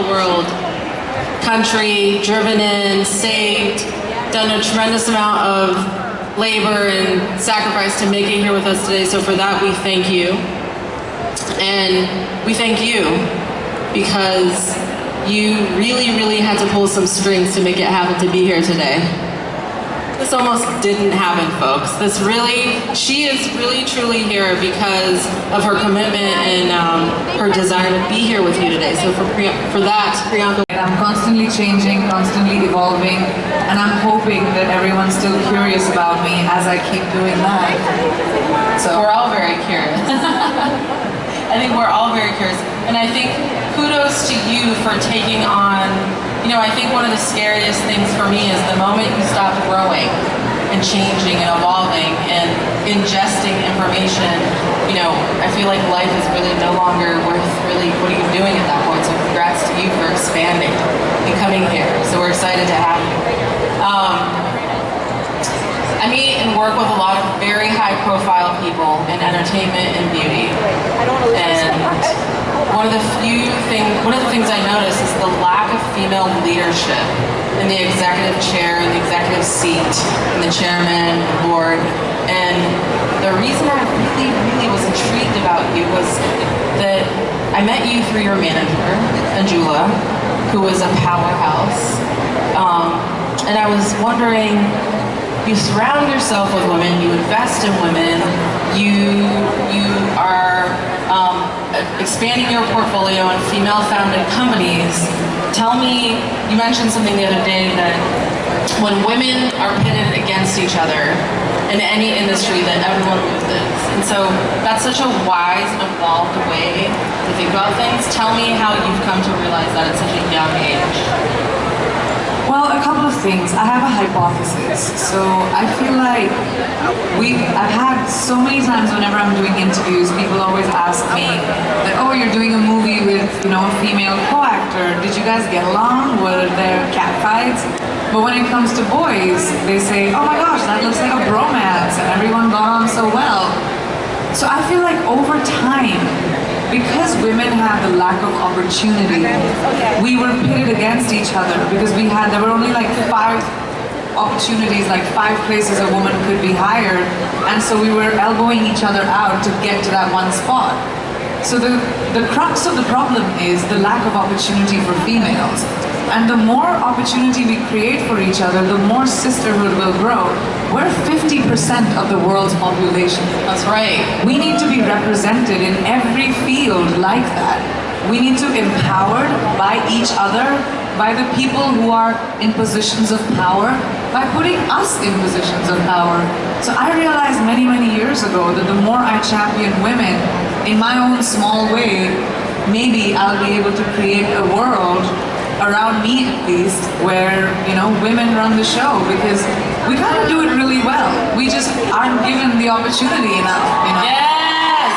the world. Country, driven in, saved, done a tremendous amount of labor and sacrifice to make it here with us today. So for that, we thank you. And we thank you because you really had to pull some strings to make it happen to be here today. This almost didn't happen, folks. She is really truly here because of her commitment and her desire to be here with you today. So for that, Priyanka. I'm constantly changing, constantly evolving, and I'm hoping that everyone's still curious about me as I keep doing that. So we're all very curious. I think we're all very curious. And I think kudos to you for taking on, I think one of the scariest things for me is the moment you stop growing and changing and evolving and ingesting information, I feel like life is really no longer worth really, what are you doing at that point? So congrats to you for expanding and coming here. So we're excited to have you. I meet and work with a lot of very high profile people in entertainment and beauty. And one of the things I notice is the lack of female leadership in the executive chair, in the executive seat, in the chairman, the board. And the reason I really was intrigued about you was that I met you through your manager, Anjula, who was a powerhouse. And I was wondering, you surround yourself with women, you invest in women, you are expanding your portfolio on female-founded companies. Tell me, you mentioned something the other day that when women are pitted against each other in any industry, that everyone loses. And so that's such a wise and evolved way to think about things. Tell me how you've come to realize that at such a young age. Well, a couple of things. I have a hypothesis. So I feel like I've had so many times whenever I'm doing interviews, people always ask me that, oh, you're doing a movie with, a female co-actor. Did you guys get along? Were there cat fights? But when it comes to boys, they say, oh my gosh, that looks like a bromance and everyone got on so well. So I feel like over time, because women had the lack of opportunity, we were pitted against each other because there were only like 5 opportunities, like 5 places a woman could be hired, and so we were elbowing each other out to get to that one spot. So the crux of the problem is the lack of opportunity for females. And the more opportunity we create for each other, the more sisterhood will grow. We're 50% of the world's population. That's right. We need to be represented in every field like that. We need to be empowered by each other, by the people who are in positions of power, by putting us in positions of power. So I realized many years ago that the more I champion women in my own small way, maybe I'll be able to create a world around me at least, where, women run the show, because we kind of do it really well. We just aren't given the opportunity enough, Yes!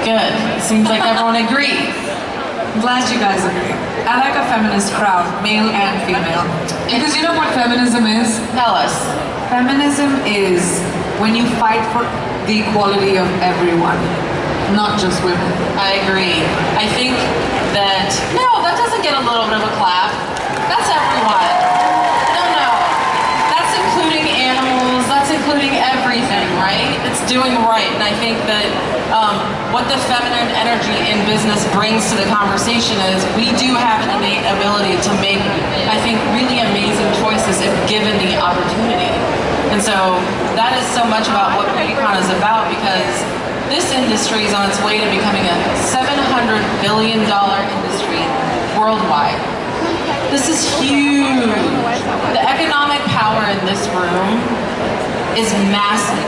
Good. Seems like everyone agrees. I'm glad you guys agree. I like a feminist crowd, male and female. Because you know what feminism is? Tell us. Feminism is when you fight for the equality of everyone, not just women. I agree. I think that doesn't get a little bit of a clap. That's everyone. No. That's including animals, that's including everything, right? It's doing right. And I think that what the feminine energy in business brings to the conversation is we do have an innate ability to make, I think, really amazing choices if given the opportunity. And so that is so much about what BeautyCon is about, because this industry is on its way to becoming a $700 billion industry worldwide. This is huge. The economic power in this room is massive.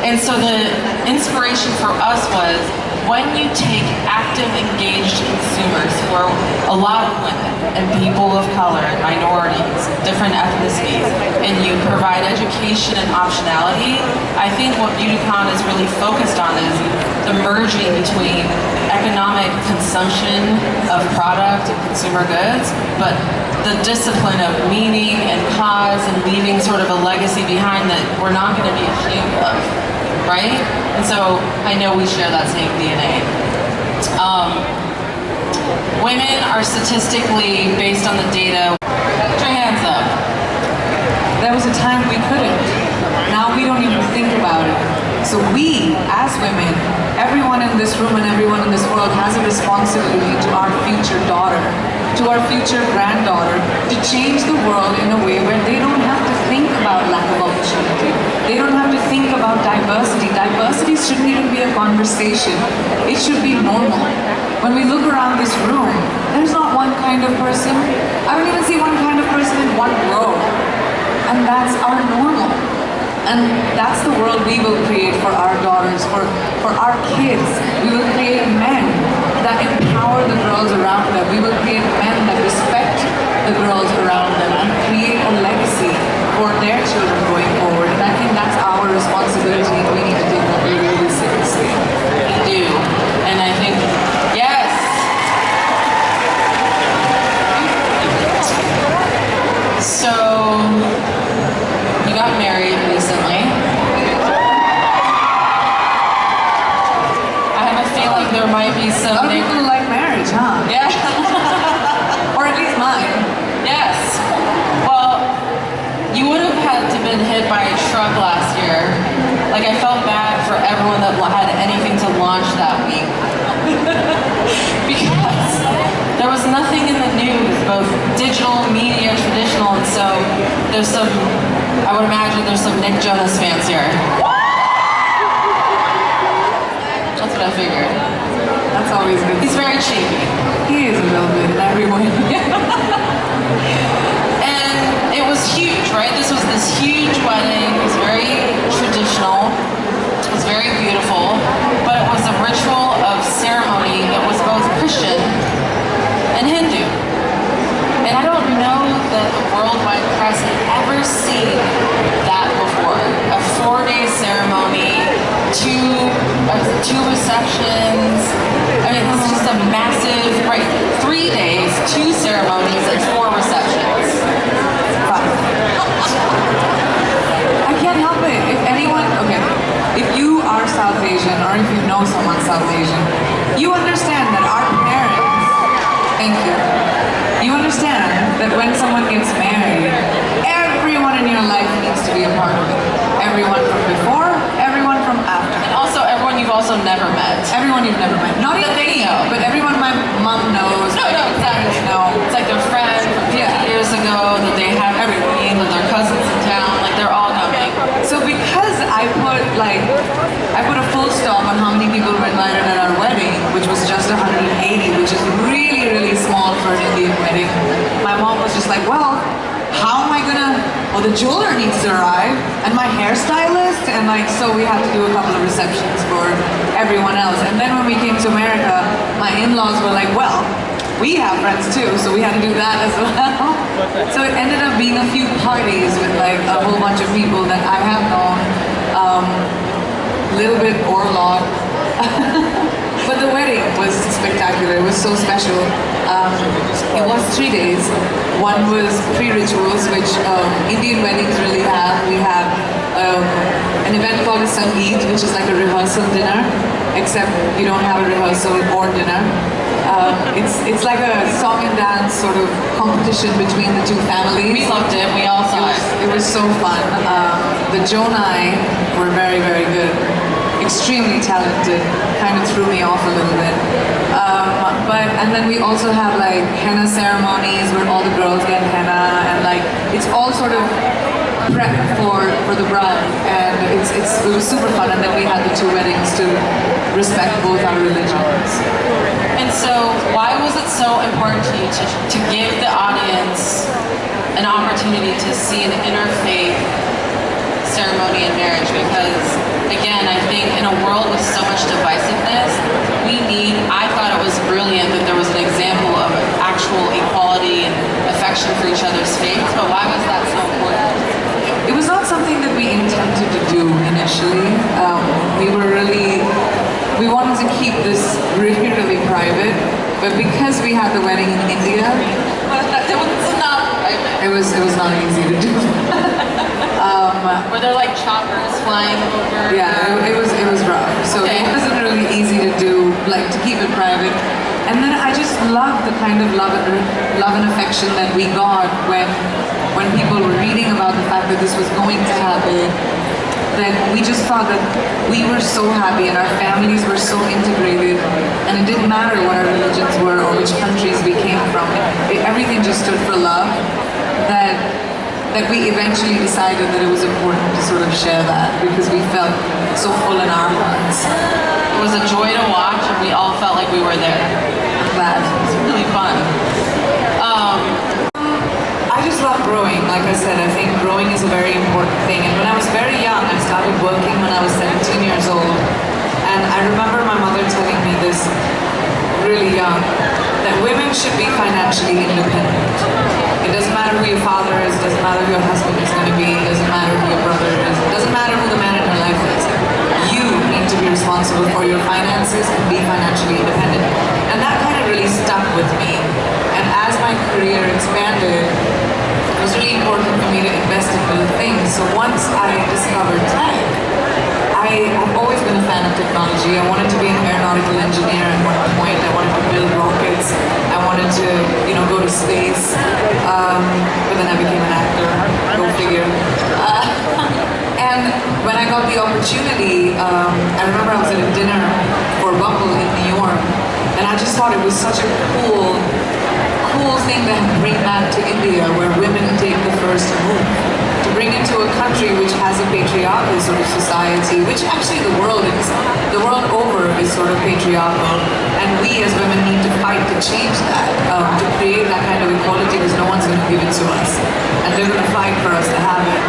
And so the inspiration for us was, when you take active, engaged consumers who are a lot of women and people of color and minorities, different ethnicities, and you provide education and optionality, I think what BeautyCon is really focused on is the merging between economic consumption of product and consumer goods, but the discipline of meaning and cause and leaving sort of a legacy behind that we're not going to be ashamed of, right? And so I know we share that same DNA. Women are statistically, based on the data, put your hands up. There was a time we couldn't. Now we don't even think about it. So we, as women, everyone in this room and everyone in this world has a responsibility to our future daughter, to our future granddaughter, to change the world in a way where they don't have to think about lack of opportunity. They don't have to think about diversity. Diversity shouldn't even be a conversation. It should be normal. When we look around this room, there's not one kind of person. I don't even see one kind of person in one row. And that's our normal. And that's the world we will create for our daughters, for our kids. We will create men that empower the girls around them. We will create men that respect the girls around them and create a legacy for their children going forward. And I think that's our responsibility, and we need to take that really, really seriously. We do. And I think, yes! So, you got married recently. I have a feeling there might be some... A lot of people like marriage, huh? Yeah. Or at least mine. Yes. Well, you would have had to been hit by a truck last year. Like, I felt bad for everyone that had anything to launch that week. Because there was nothing in the news, both digital, media, traditional, and so there's some, I would imagine there's some Nick Jonas fans here. That's what I figured. That's always good. He's very cheeky. He is a little bit in every way. And it was huge, right? This was this huge wedding. It was very traditional. It was very beautiful. But it was a ritual of ceremony that was both Christian and Hindu. And I don't know that the worldwide press had ever seen that before. A 4-day ceremony, two receptions. I mean, it's just a massive, right? 3 days, 2 ceremonies, and 4 receptions. I can't help it. If anyone, okay, if you are South Asian or if you know someone South Asian, you understand that our parents, thank you, you understand that when someone gets married, everyone in your life needs to be a part of it. Everyone from before, everyone from after. And also everyone you've also never met. Everyone you've never met. Not even me, but everyone my mom knows. No, exactly. No. It's like their friend from 50 years ago that they have everything, with their cousins in town, like they're all coming. So because I put a full stop on how many people were invited at our wedding, which was just 180, which is really, really small for an Indian wedding. My mom was just like, well, how am I gonna, well, the jeweler needs to arrive, and my hairstylist, and like, so we had to do a couple of receptions for everyone else. And then when we came to America, my in-laws were like, well, we have friends too, so we had to do that as well. So it ended up being a few parties with like a whole bunch of people that I have known, little bit or a lot. But the wedding was spectacular. It was so special. It was 3 days. One was pre-rituals, which Indian weddings really have. We have an event called a Sangeet, which is like a rehearsal dinner, except you don't have a rehearsal or dinner. It's like a song and dance sort of competition between the two families. We loved it. We all saw it. It was so fun. The Jonai were very, very good. Extremely talented. Kind of threw me off a little bit. And then we also have like henna ceremonies where all the girls get henna, and like it's all sort of prep for the bride, and it was super fun. And then we had the 2 weddings to respect both our religions. And so, why was it so important to you to give the audience an opportunity to see an interfaith ceremony and marriage? Because, again, I think in a world with so much divisiveness, I thought it was brilliant that there was an example of actual equality and affection for each other's faith, but why was that so important? It was not something that we intended to do initially. We wanted to keep this really, really private, but because we had the wedding in India, It was not private. it was not easy to do. Were there like choppers flying over? Yeah, it was rough. So Okay. it wasn't really easy to do, like to keep it private. And then I just loved the kind of love and affection that we got when people were reading about the fact that this was going to happen. That we just thought that we were so happy and our families were so integrated, and it didn't matter what our religions were or which countries we came from. Everything just stood for love. That we eventually decided that it was important to sort of share that because we felt so full in our hearts. It was a joy to watch, and we all felt like we were there. I'm glad. It's really fun. I just love growing. Like I said, I think growing is a very important thing. And when I was very young, I started working when I was 17 years old. And I remember my mother telling me this really young, that women should be financially independent. It doesn't matter who your father is, it doesn't matter who your husband is going to be, it doesn't matter who your brother is, it doesn't matter who the man in your life is. You need to be responsible for your finances and be financially independent. And that kind of really stuck with me. And as my career expanded, it was really important for me to invest in new things. So once I discovered tech, I've always been a fan of technology. I wanted to be an aeronautical engineer at one point. I wanted to build rockets. I wanted to, go to space. But then I became an actor. Go figure. And when I got the opportunity, I remember I was at a dinner for Bumble in New York, and I just thought it was such a cool thing to bring back to India, where women take the first move. To bring it to a country which has a patriarchal sort of society, which actually the world over is sort of patriarchal, and we as women need to fight to change that, to create that kind of equality, because no one's going to give it to us, and they're going to fight for us to have it.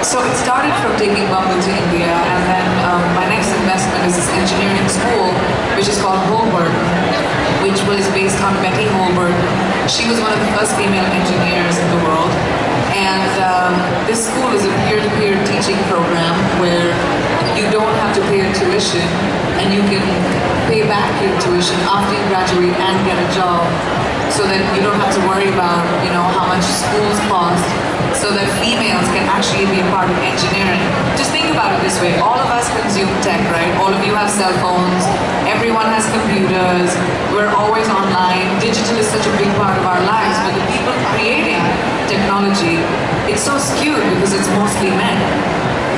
So it started from taking Bumble to India, and then my next investment is this engineering school, which is called Holberg, which was based on Betty Holberg. She was one of the first female engineers in the world. And this school is a peer-to-peer teaching program where you don't have to pay a tuition, and you can pay back your tuition after you graduate and get a job, so that you don't have to worry about, how much schools cost, so that females can actually be a part of engineering. Just think about it this way. All of us consume tech, right? All of you have cell phones. Everyone has computers. We're always online. Digital is such a big part of our lives, but the people creating technology, it's so skewed because it's mostly men.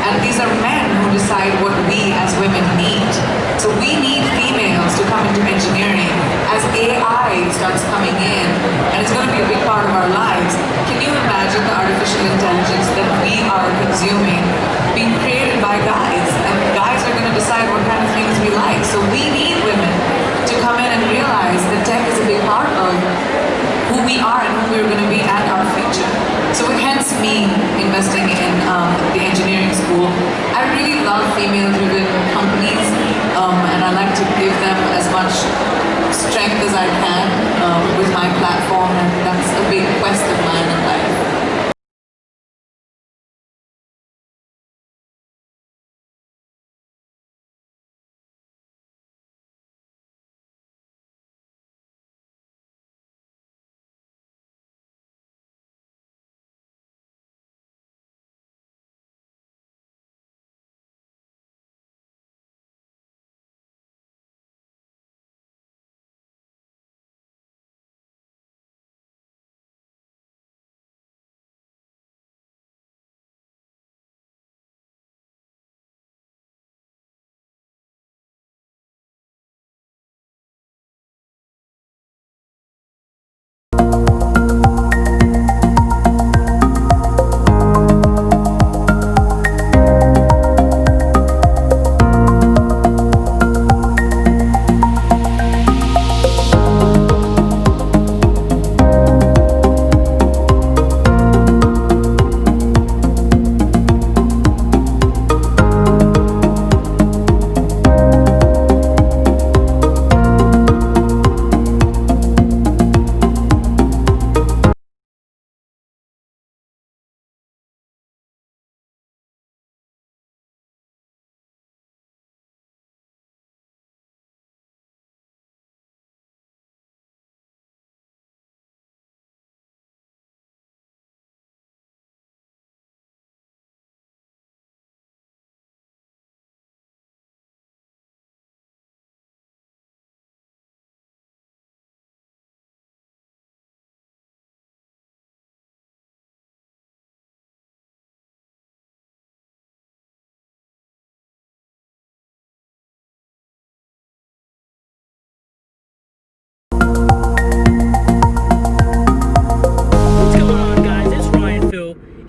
And these are men who decide what we as women need. So we need females to come into engineering. As AI starts coming in, and it's going to be a big part of our lives, can you imagine the artificial intelligence that we are consuming being created by guys? And guys are going to decide what kind of things we like. So we need women to come in and realize that tech is a big part of who we are and who we're going to be and our future. So hence me investing in the engineering school. I really love female-driven companies, and I like to give them as much strength as I can with my platform, and that's a big quest of mine in life.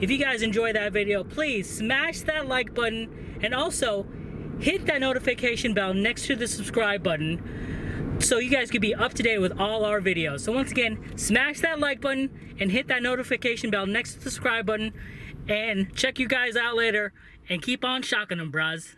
if you guys enjoy that video, please smash that like button and also hit that notification bell next to the subscribe button so you guys can be up to date with all our videos. So once again, smash that like button and hit that notification bell next to the subscribe button, and check you guys out later and keep on shocking them, bros.